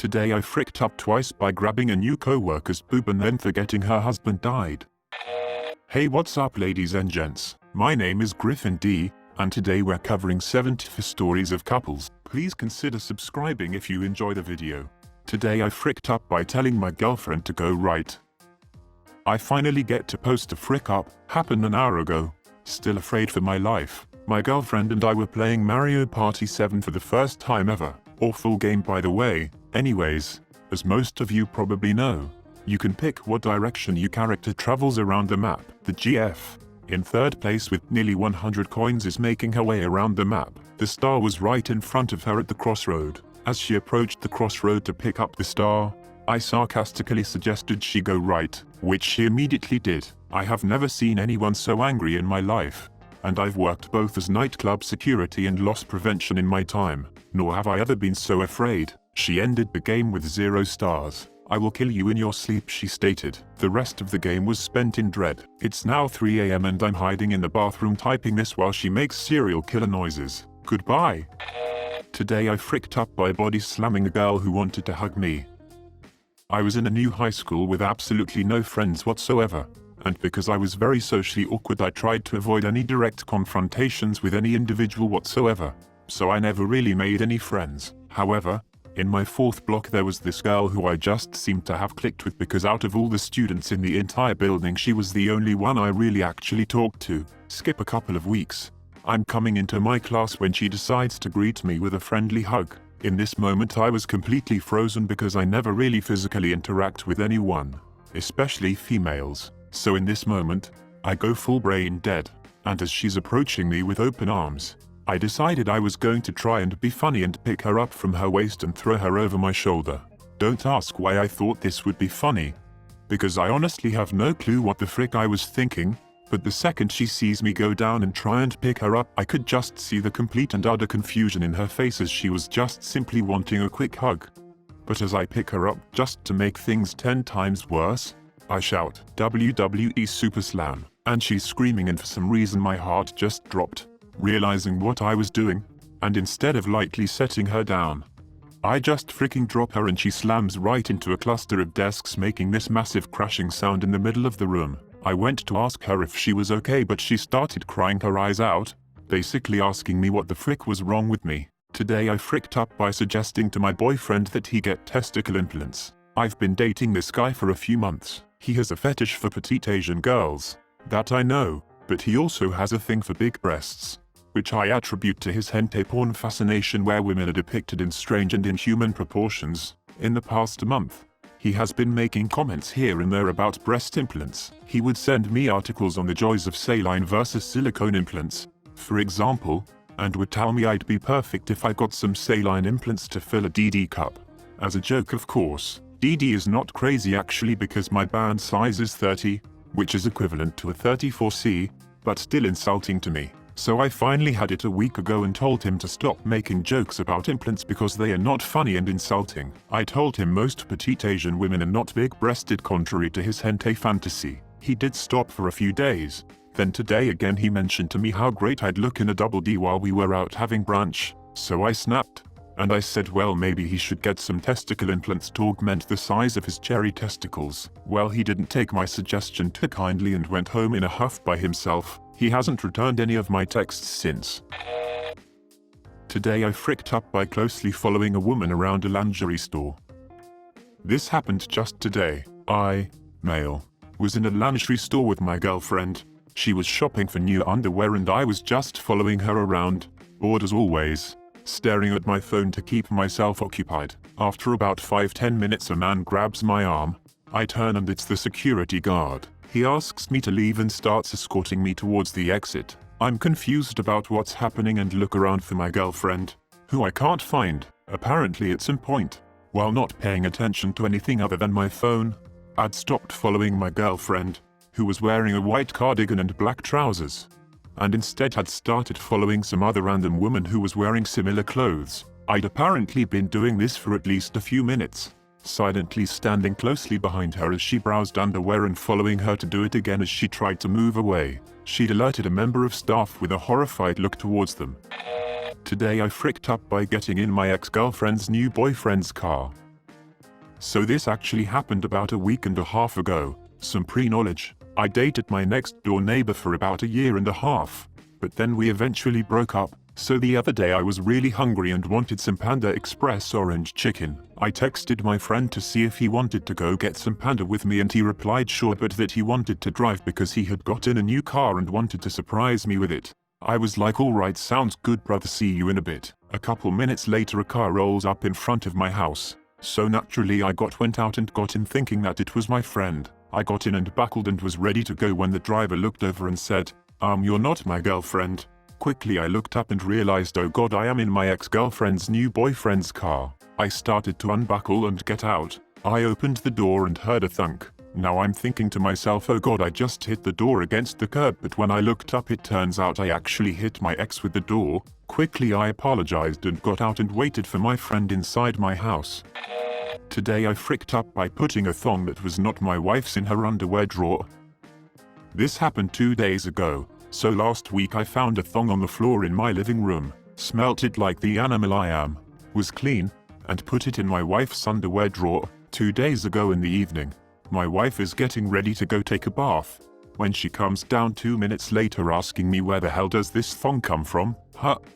Today I fricked up twice by grabbing a new coworker's boob and then forgetting her husband died. Hey, what's up ladies and gents, my name is Griffin D, and today we're covering 7 tifu stories of couples. Please consider subscribing if you enjoy the video. Today I fricked up by telling my girlfriend to go right. I finally get to post a frick up, happened an hour ago. Still afraid for my life. My girlfriend and I were playing Mario Party 7 for the first time ever. Awful game by the way. Anyways, as most of you probably know, you can pick what direction your character travels around the map. The GF, in third place with nearly 100 coins, is making her way around the map. The star was right in front of her at the crossroad. As she approached the crossroad to pick up the star, I sarcastically suggested she go right, which she immediately did. I have never seen anyone so angry in my life, and I've worked both as nightclub security and loss prevention in my time, nor have I ever been so afraid. She ended the game with 0 stars. I will kill you in your sleep, she stated. The rest of the game was spent in dread. It's now 3 AM and I'm hiding in the bathroom typing this while she makes serial killer noises. Goodbye. Today I fricked up by body slamming a girl who wanted to hug me. I was in a new high school with absolutely no friends whatsoever, and because I was very socially awkward I tried to avoid any direct confrontations with any individual whatsoever, so I never really made any friends. However, in my 4th block there was this girl who I just seemed to have clicked with because out of all the students in the entire building she was the only one I really actually talked to. Skip a couple of weeks. I'm coming into my class when she decides to greet me with a friendly hug. In this moment I was completely frozen because I never really physically interact with anyone, especially females. So in this moment, I go full brain dead, and as she's approaching me with open arms, I decided I was going to try and be funny and pick her up from her waist and throw her over my shoulder. Don't ask why I thought this would be funny, because I honestly have no clue what the frick I was thinking, but the second she sees me go down and try and pick her up, I could just see the complete and utter confusion in her face as she was just simply wanting a quick hug. But as I pick her up, just to make things 10 times worse, I shout, WWE Super Slam, and she's screaming and for some reason my heart just dropped. Realizing what I was doing, and instead of lightly setting her down, I just freaking drop her and she slams right into a cluster of desks, making this massive crashing sound in the middle of the room. I went to ask her if she was okay, but she started crying her eyes out, basically asking me what the frick was wrong with me. Today I fricked up by suggesting to my boyfriend that he get testicle implants. I've been dating this guy for a few months. He has a fetish for petite Asian girls. That I know, but he also has a thing for big breasts, which I attribute to his hentai porn fascination where women are depicted in strange and inhuman proportions. In the past month, he has been making comments here and there about breast implants. He would send me articles on the joys of saline versus silicone implants, for example, and would tell me I'd be perfect if I got some saline implants to fill a DD cup. As a joke, of course. DD is not crazy actually because my band size is 30, which is equivalent to a 34C, but still insulting to me. So I finally had it a week ago and told him to stop making jokes about implants because they are not funny and insulting. I told him most petite Asian women are not big-breasted contrary to his hentai fantasy. He did stop for a few days. Then today again he mentioned to me how great I'd look in a double D while we were out having brunch. So I snapped, and I said well maybe he should get some testicle implants to augment the size of his cherry testicles. Well, he didn't take my suggestion too kindly and went home in a huff by himself. He hasn't returned any of my texts since. Today I fricked up by closely following a woman around a lingerie store. This happened just today. I, male, was in a lingerie store with my girlfriend. She was shopping for new underwear and I was just following her around, bored as always, staring at my phone to keep myself occupied. After about 5-10 minutes a man grabs my arm. I turn and it's the security guard. He asks me to leave and starts escorting me towards the exit. I'm confused about what's happening and look around for my girlfriend, who I can't find, apparently at some point. While not paying attention to anything other than my phone, I'd stopped following my girlfriend, who was wearing a white cardigan and black trousers, and instead had started following some other random woman who was wearing similar clothes. I'd apparently been doing this for at least a few minutes, silently standing closely behind her as she browsed underwear and following her to do it again as she tried to move away. She'd alerted a member of staff with a horrified look towards them. Today I fricked up by getting in my ex-girlfriend's new boyfriend's car. So this actually happened about a week and a half ago. Some pre-knowledge. I dated my next door neighbor for about a year and a half. But then we eventually broke up. So the other day I was really hungry and wanted some Panda Express orange chicken. I texted my friend to see if he wanted to go get some Panda with me and he replied sure, but that he wanted to drive because he had gotten a new car and wanted to surprise me with it. I was like, alright, sounds good brother, see you in a bit. A couple minutes later a car rolls up in front of my house. So naturally I went out and got in thinking that it was my friend. I got in and buckled and was ready to go when the driver looked over and said, "You're not my girlfriend." Quickly I looked up and realized, oh god, I am in my ex-girlfriend's new boyfriend's car. I started to unbuckle and get out. I opened the door and heard a thunk. Now I'm thinking to myself, oh god, I just hit the door against the curb, but when I looked up it turns out I actually hit my ex with the door. Quickly I apologized and got out and waited for my friend inside my house. Today I fricked up by putting a thong that was not my wife's in her underwear drawer. This happened 2 days ago. So last week I found a thong on the floor in my living room, smelt it like the animal I am, was clean, and put it in my wife's underwear drawer. 2 days ago in the evening, my wife is getting ready to go take a bath. When she comes down 2 minutes later asking me where the hell does this thong come from?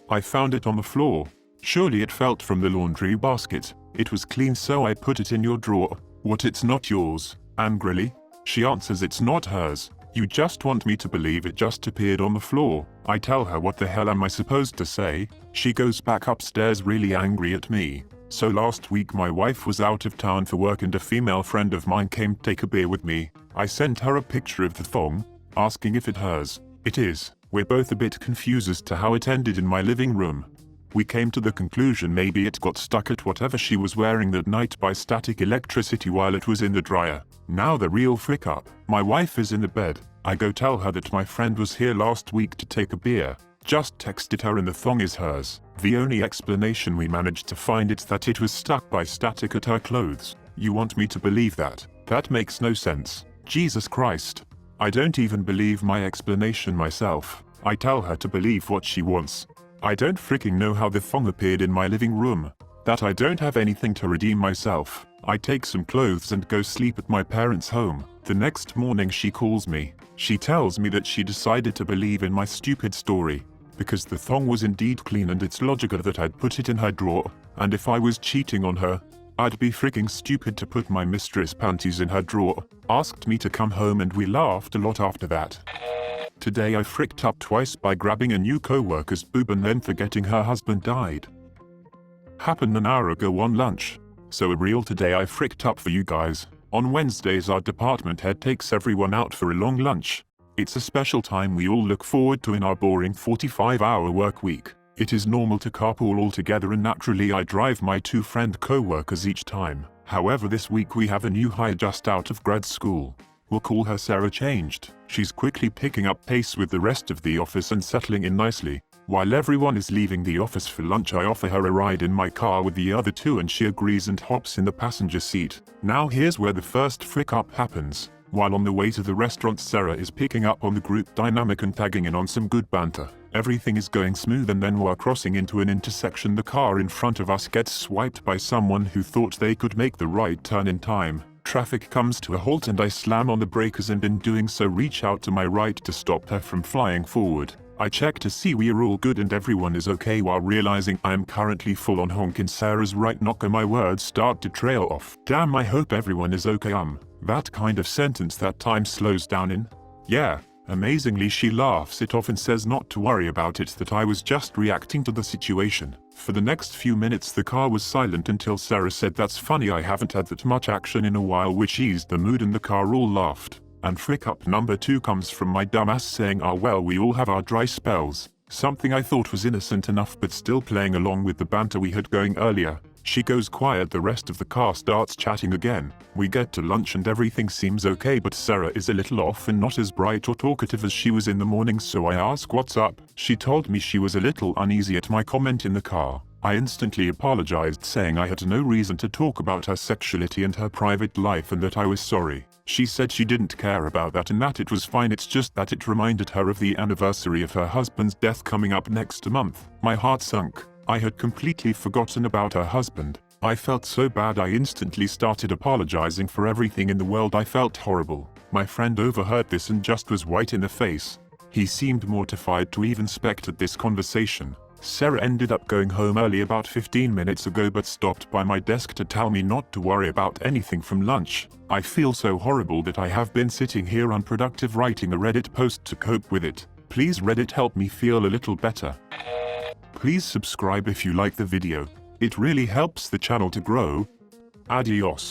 I found it on the floor. Surely it fell from the laundry basket. It was clean so I put it in your drawer. What, it's not yours? Angrily. She answers it's not hers. You just want me to believe it just appeared on the floor. I tell her what the hell am I supposed to say? She goes back upstairs really angry at me. So last week my wife was out of town for work and a female friend of mine came to take a beer with me. I sent her a picture of the thong, asking if it hers. It is. We're both a bit confused as to how it ended in my living room. We came to the conclusion maybe it got stuck at whatever she was wearing that night by static electricity while it was in the dryer. Now the real frick up. My wife is in the bed. I go tell her that my friend was here last week to take a beer. Just texted her and the thong is hers. The only explanation we managed to find is that it was stuck by static at her clothes. You want me to believe that? That makes no sense. Jesus Christ. I don't even believe my explanation myself. I tell her to believe what she wants. I don't freaking know how the thong appeared in my living room. That I don't have anything to redeem myself. I take some clothes and go sleep at my parents' home. The next morning she calls me. She tells me that she decided to believe in my stupid story. Because the thong was indeed clean and it's logical that I'd put it in her drawer. And if I was cheating on her, I'd be freaking stupid to put my mistress' panties in her drawer. Asked me to come home and we laughed a lot after that. Today I fricked up twice by grabbing a new coworker's boob and then forgetting her husband died. Happened an hour ago on lunch. So a real today I fricked up for you guys. On Wednesdays our department head takes everyone out for a long lunch. It's a special time we all look forward to in our boring 45-hour work week. It is normal to carpool all together and naturally I drive my 2 friend co-workers each time. However this week we have a new hire just out of grad school. We'll call her Sarah Changed. She's quickly picking up pace with the rest of the office and settling in nicely. While everyone is leaving the office for lunch I offer her a ride in my car with the other 2 and she agrees and hops in the passenger seat. Now here's where the first frick up happens. While on the way to the restaurant Sarah is picking up on the group dynamic and tagging in on some good banter. Everything is going smooth and then while crossing into an intersection the car in front of us gets swiped by someone who thought they could make the right turn in time. Traffic comes to a halt and I slam on the brakes and in doing so reach out to my right to stop her from flying forward. I check to see we are all good and everyone is okay while realizing I am currently full on honk in Sarah's right knocker. My words start to trail off. Damn, I hope everyone is okay. That kind of sentence that time slows down in. Yeah. Amazingly she laughs it off and says not to worry about it, that I was just reacting to the situation. For the next few minutes the car was silent until Sarah said that's funny, I haven't had that much action in a while, which eased the mood and the car all laughed. And frick up number 2 comes from my dumbass saying well we all have our dry spells. Something I thought was innocent enough but still playing along with the banter we had going earlier. She goes quiet, the rest of the car starts chatting again. We get to lunch and everything seems okay but Sarah is a little off and not as bright or talkative as she was in the morning, so I ask what's up. She told me she was a little uneasy at my comment in the car. I instantly apologized saying I had no reason to talk about her sexuality and her private life and that I was sorry. She said she didn't care about that and that it was fine, it's just that it reminded her of the anniversary of her husband's death coming up next month. My heart sunk. I had completely forgotten about her husband. I felt so bad I instantly started apologizing for everything in the world. I felt horrible. My friend overheard this and just was white in the face. He seemed mortified to even spectate this conversation. Sarah ended up going home early about 15 minutes ago but stopped by my desk to tell me not to worry about anything from lunch. I feel so horrible that I have been sitting here unproductive writing a Reddit post to cope with it. Please Reddit help me feel a little better. Please subscribe if you like the video. It really helps the channel to grow. Adios.